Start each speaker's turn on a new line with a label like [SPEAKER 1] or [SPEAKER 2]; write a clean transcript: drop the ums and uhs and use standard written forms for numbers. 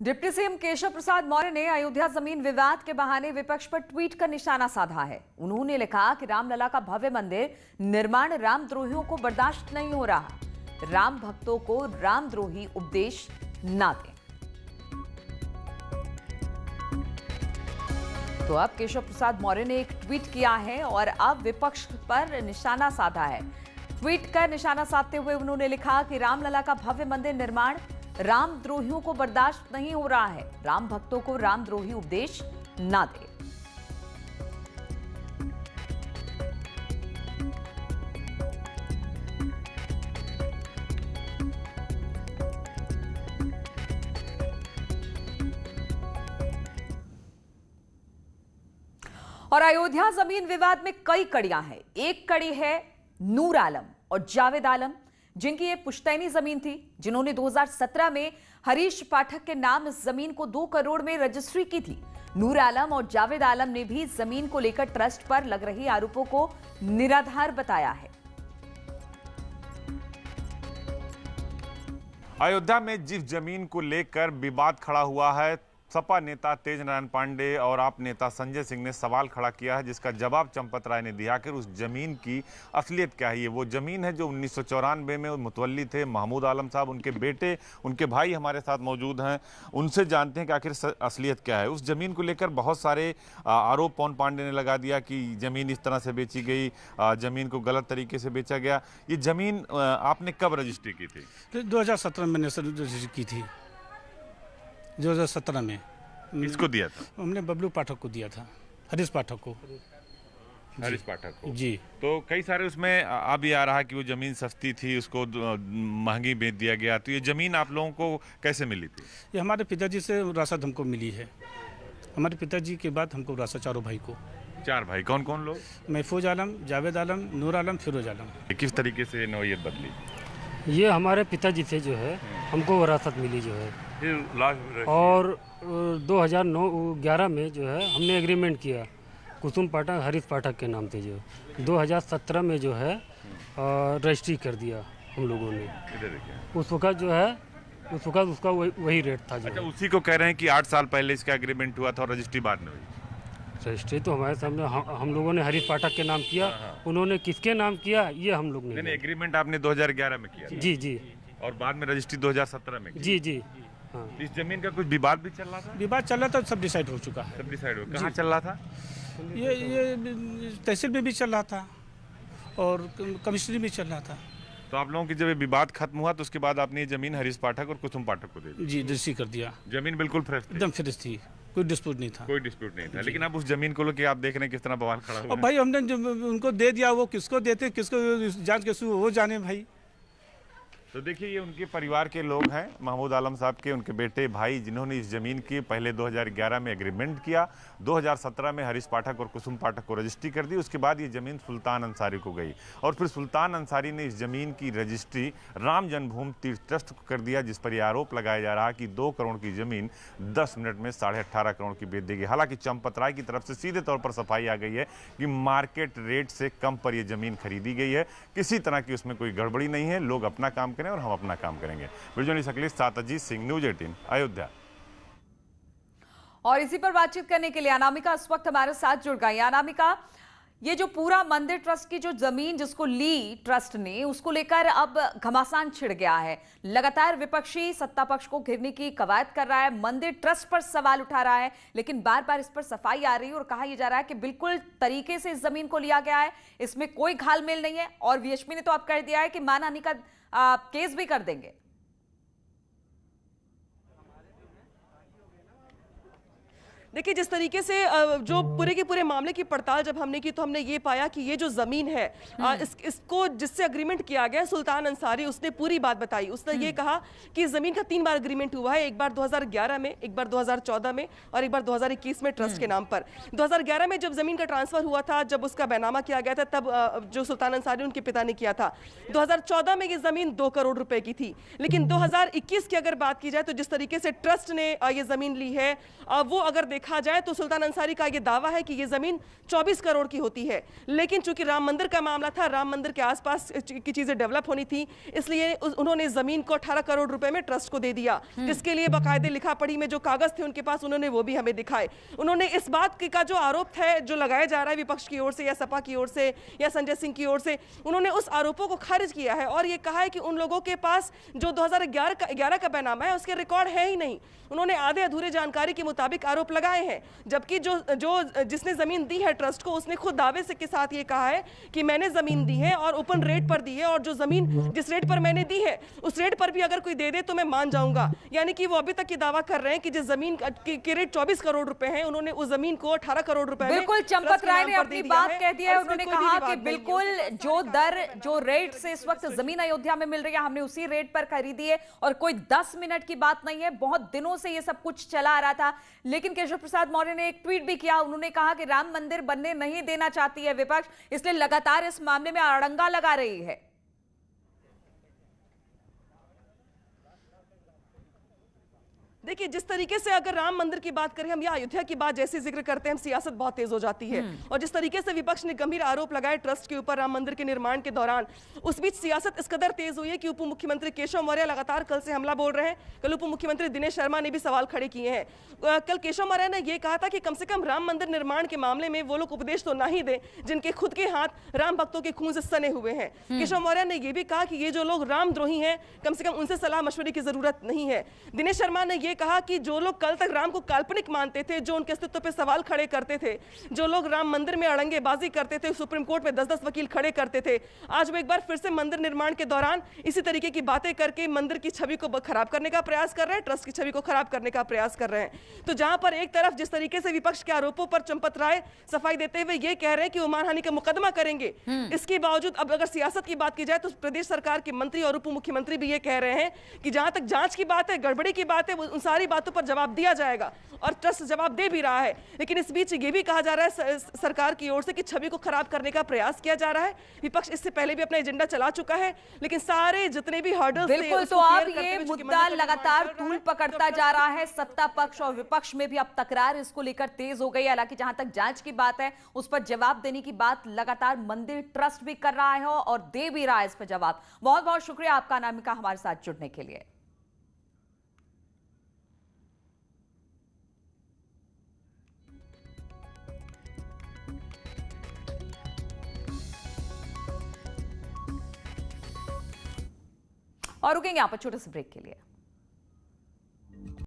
[SPEAKER 1] Deputy CM Keshav Prasad Maurya ने अयोध्या जमीन विवाद के बहाने विपक्ष पर ट्वीट कर निशाना साधा है। उन्होंने लिखा कि रामलला का भव्य मंदिर निर्माण रामद्रोहियों को बर्दाश्त नहीं हो रहा। राम भक्तों को रामद्रोही उपदेश ना दें। तो अब केशव प्रसाद मौर्य ने एक ट्वीट किया है और अब विपक्ष पर निशाना साधा है। ट्वीट कर निशाना साधते हुए उन्होंने लिखा कि रामलला का भव्य मंदिर निर्माण रामद्रोहियों को बर्दाश्त नहीं हो रहा है। राम भक्तों को रामद्रोही उपदेश ना दे। और अयोध्या जमीन विवाद में कई कड़ियां हैं। एक कड़ी है नूर आलम और जावेद आलम, जिनकी ये पुश्तैनी जमीन थी, जिन्होंने 2017 में हरीश पाठक के नाम इस जमीन को 2 करोड़ में रजिस्ट्री की थी। नूर आलम और जावेद आलम ने भी जमीन को लेकर ट्रस्ट पर लग रही आरोपों को निराधार बताया है।
[SPEAKER 2] अयोध्या में जिस जमीन को लेकर विवाद खड़ा हुआ है, सपा नेता तेज नारायण पांडे और आप नेता संजय सिंह ने सवाल खड़ा किया है, जिसका जवाब चंपत राय ने दिया कि उस जमीन की असलियत क्या है। ये वो जमीन है जो 1994 में मुतवल्ली थे महमूद आलम साहब, उनके बेटे, उनके भाई हमारे साथ मौजूद हैं। उनसे जानते हैं कि आखिर असलियत क्या है। उस जमीन को लेकर बहुत सारे आरोप पवन पांडे ने लगा दिया कि जमीन इस तरह से बेची गई, जमीन को गलत तरीके से बेचा गया। ये जमीन आपने कब रजिस्ट्री की थी?
[SPEAKER 3] 2017 में रजिस्ट्री की थी। 2017 में
[SPEAKER 2] किसको दिया था?
[SPEAKER 3] हमने बबलू पाठक को दिया था, हरीश पाठक को।
[SPEAKER 2] हरीश पाठक को
[SPEAKER 3] जी।
[SPEAKER 2] तो कई सारे उसमें अब ये आ रहा कि वो जमीन सस्ती थी, उसको महंगी बेच दिया गया। तो ये जमीन आप लोगों को कैसे मिली थी?
[SPEAKER 3] ये हमारे पिताजी से विरासत हमको मिली है। हमारे पिताजी के बाद हमको विरासत चारों भाई को।
[SPEAKER 2] 4 भाई कौन कौन लोग?
[SPEAKER 3] महफूज आलम, जावेद आलम, नूर आलम, फिरोज आलम।
[SPEAKER 2] किस तरीके से नौयत बदली?
[SPEAKER 4] ये हमारे पिताजी से जो है हमको विरासत मिली जो है, और 2009-11 में जो है हमने एग्रीमेंट किया कुसुम पाठक हरीश पाठक के नाम से। जो 2017 में जो है रजिस्ट्री कर दिया हम लोगों ने। उस वक्त जो है उसका वही रेट था जो।
[SPEAKER 2] अच्छा, उसी को कह रहे हैं कि 8 साल पहले इसका एग्रीमेंट हुआ था और रजिस्ट्री बाद में हुई।
[SPEAKER 4] रजिस्ट्री तो हमारे सामने हम लोगों ने हरीश पाठक के नाम किया। उन्होंने किसके नाम किया ये हम लोग
[SPEAKER 2] नहीं, एग्रीमेंट आपने 2011 में किया?
[SPEAKER 4] जी जी।
[SPEAKER 2] और बाद में रजिस्ट्री 2017 में की?
[SPEAKER 4] जी जी। हाँ।
[SPEAKER 2] इस जमीन का कुछ विवाद भी चल रहा था?
[SPEAKER 3] विवाद चल रहा था, सब डिसाइड हो चुका है।
[SPEAKER 2] सब डिसाइड हो गया। कहाँ चल रहा था?
[SPEAKER 3] ये तहसील में भी चल रहा था और कमिश्नरी में चल रहा था।
[SPEAKER 2] तो आप लोगों की जब विवाद खत्म हुआ तो उसके बाद आपने ये जमीन हरीश पाठक और कुसुम पाठक को दे दी?
[SPEAKER 3] जी, रजिस्ट्री कर दिया।
[SPEAKER 2] जमीन बिल्कुल फ्रेश थी?
[SPEAKER 3] एकदम फ्रेश थी, कोई डिस्प्यूट नहीं था।
[SPEAKER 2] कोई डिस्प्यूट नहीं था। लेकिन अब उस जमीन को लेकर आप देख रहे हैं किस तरह बवाल खड़ा हुआ
[SPEAKER 3] और भाई हमने जो उनको दे दिया, वो किसको देते, किसको जांच के वो जाने भाई।
[SPEAKER 2] तो देखिए, ये उनके परिवार के लोग हैं, महमूद आलम साहब के, उनके बेटे भाई, जिन्होंने इस जमीन की पहले 2011 में एग्रीमेंट किया, 2017 में हरीश पाठक और कुसुम पाठक को रजिस्ट्री कर दी। उसके बाद ये जमीन सुल्तान अंसारी को गई और फिर सुल्तान अंसारी ने इस जमीन की रजिस्ट्री राम जन्मभूमि तीर्थ ट्रस्ट को कर दिया, जिस पर यह आरोप लगाया जा रहा कि 2 करोड़ की जमीन 10 मिनट में 18.5 करोड़ की बेच देगी। हालांकि चंपत राय की तरफ से सीधे तौर पर सफाई आ गई है कि मार्केट रेट से कम पर यह जमीन खरीदी गई है, किसी तरह की उसमें कोई गड़बड़ी नहीं है। लोग अपना काम करें और हम अपना काम करेंगे। बिरजोनी सकली, साथ अजीत सिंह, न्यूज 18 अयोध्या।
[SPEAKER 1] और इसी पर बातचीत करने के लिए अनामिका इस वक्त हमारे साथ जुड़ गई। अनामिका, ये जो पूरा मंदिर ट्रस्ट की जो जमीन जिसको ली ट्रस्ट ने, उसको लेकर अब घमासान छिड़ गया है। लगातार विपक्षी सत्ता पक्ष को घेरने की कवायद कर रहा है, मंदिर ट्रस्ट पर सवाल उठा रहा है, लेकिन बार बार इस पर सफाई आ रही है और कहा यह जा रहा है कि बिल्कुल तरीके से इस जमीन को लिया गया है, इसमें कोई घालमेल नहीं है। और वीएचपी ने तो अब कह दिया है कि मानहानि का केस भी कर देंगे।
[SPEAKER 5] देखिए, जिस तरीके से जो पूरे के पूरे मामले की पड़ताल जब हमने की तो हमने ये पाया कि ये जो जमीन है, इसको जिससे अग्रीमेंट किया गया सुल्तान अंसारी, उसने पूरी बात बताई। उसने ये कहा कि इस जमीन का 3 बार अग्रीमेंट हुआ है, एक बार 2011 में, एक बार 2014 में और एक बार 2021 में ट्रस्ट के नाम पर। 2011 में जब जमीन का ट्रांसफर हुआ था, जब उसका बैनामा किया गया था, तब जो सुल्तान अंसारी उनके पिता ने किया था। 2014 में ये जमीन 2 करोड़ रुपए की थी। लेकिन 2021 की अगर बात की जाए तो जिस तरीके से ट्रस्ट ने ये जमीन ली है, वो अगर देखा जाए तो सुल्तान अंसारी का ये दावा है कि ये जमीन 24 करोड़ की होती है, लेकिन चूंकि राम मंदिर का मामला था, राम मंदिर के आसपास की चीजें डेवलप होनी थी, इसलिए उन्होंने जमीन को 18 करोड़ रुपए में ट्रस्ट को दे दिया, जिसके लिए बाकायदे लिखा पढ़ी में जो कागज थे उनके पास, उन्होंने वो भी हमें दिखाए। उन्होंने इस बात का जो आरोप है जो लगाया जा रहा है विपक्ष की ओर से या सपा की ओर से या संजय सिंह की ओर से, उन्होंने उस आरोपों को खारिज किया है और ये कहा है कि उन लोगों के पास जो 2011 का बैनामा है उसके रिकॉर्ड है ही नहीं। उन्होंने आधे अधूरे जानकारी के मुताबिक आरोप लगाए हैं, जबकि जो जिसने जमीन दी है ट्रस्ट को, उसने खुद दावे से के साथ ये कहा है कि मैंने जमीन दी है और ओपन रेट पर दी है, और जो जमीन जिस रेट पर मैंने दी है उस रेट पर भी अगर कोई दे दे तो मैं मान जाऊंगा। यानी कि वो अभी तक ये दावा कर रहे हैं कि जिस जमीन के रेट 24 करोड़ रुपए हैं, उन्होंने उस जमीन को 18 करोड़ रुपए में
[SPEAKER 1] बिल्कुल चंपत राय ने अपनी बात कह दी है। उन्होंने कहा कि बिल्कुल जो रेट से इस वक्त जमीन अयोध्या में मिल रही है हमने उसी रेट पर खरीदी है, और कोई 10 मिनट की बात नहीं है, बहुत दिनों से ये सब कुछ चला आ रहा था। लेकिन केशव प्रसाद मौर्य ने एक ट्वीट भी किया, उन्होंने कहा कि राम मंदिर बनने नहीं देना चाहती है विपक्ष, इसलिए लगातार इस मामले में अड़ंगा लगा रही है।
[SPEAKER 5] देखिए, जिस तरीके से अगर राम मंदिर की बात करें हम या अयोध्या की बात जैसे जिक्र करते हैं हम, सियासत बहुत तेज हो जाती है। और जिस तरीके से विपक्ष ने गंभीर आरोप लगाए ट्रस्ट के ऊपर राम मंदिर के निर्माण के दौरान, उस बीच सियासत इस कदर तेज हुई है कि उप मुख्यमंत्री केशव मौर्य लगातार कल से हमला बोल रहे हैं। कल उप मुख्यमंत्री दिनेश शर्मा ने भी सवाल खड़े किए हैं। कल केशव मौर्य ने यह कहा था कि कम से कम राम मंदिर निर्माण के मामले में वो लोग उपदेश तो ना ही दें जिनके खुद के हाथ राम भक्तों के खून से सने हुए हैं। केशव मौर्य ने यह भी कहा कि ये जो लोग रामद्रोही हैं, कम से कम उनसे सलाह मशवरे की जरूरत नहीं है। दिनेश शर्मा ने यह कहा कि जो लोग कल तक राम को काल्पनिक मानते थे, जो उनके अस्तित्व पे सवाल खड़े करते थे, जो लोग राम मंदिर में अड़ंगेबाजी करते थे, सुप्रीम कोर्ट में 10-10 वकील खड़े करते थे, आज वो एक बार फिर से मंदिर निर्माण के दौरान इसी तरीके की बातें करके मंदिर की छवि को खराब करने का प्रयास कर रहे हैं, ट्रस्ट की छवि को खराब करने का प्रयास कर रहे हैं। तो जहां पर एक तरफ जिस तरीके से विपक्ष के आरोपों पर चंपत राय सफाई देते हुए ये कह रहे हैं कि वो मानहानि का मुकदमा करेंगे, इसके बावजूद अब अगर सियासत की बात की जाए तो प्रदेश सरकार के मंत्री और उप मुख्यमंत्री भी ये कह रहे हैं कि जहां तक जांच की बात है, गड़बड़ी की बात है, उन सारी बातों पर जवाब दिया जाएगा, और ट्रस्ट जवाब दे भी रहा है। लेकिन इस बीच ये भी कहा जा रहा है सरकार की ओर से कि छवि को खराब करने का प्रयास किया जा रहा है। विपक्ष इससे पहले भी अपना एजेंडा चला चुका है, लेकिन सारे जितने भी हर्डल्स
[SPEAKER 1] बिल्कुल, तो अब ये मुद्दा लगातार तूल पकड़ता जा रहा है। सत्ता पक्ष और विपक्ष में भी अब तकरार इसको लेकर तेज हो गई। हालांकि जहां तक जांच की बात है उस पर जवाब देने की बात लगातार मंदिर ट्रस्ट भी कर रहा है और दे भी रहा है इस पर जवाब। बहुत बहुत शुक्रिया आपका अनामिका हमारे साथ जुड़ने के लिए। और रुकेंगे यहां पर छोटे से ब्रेक के लिए।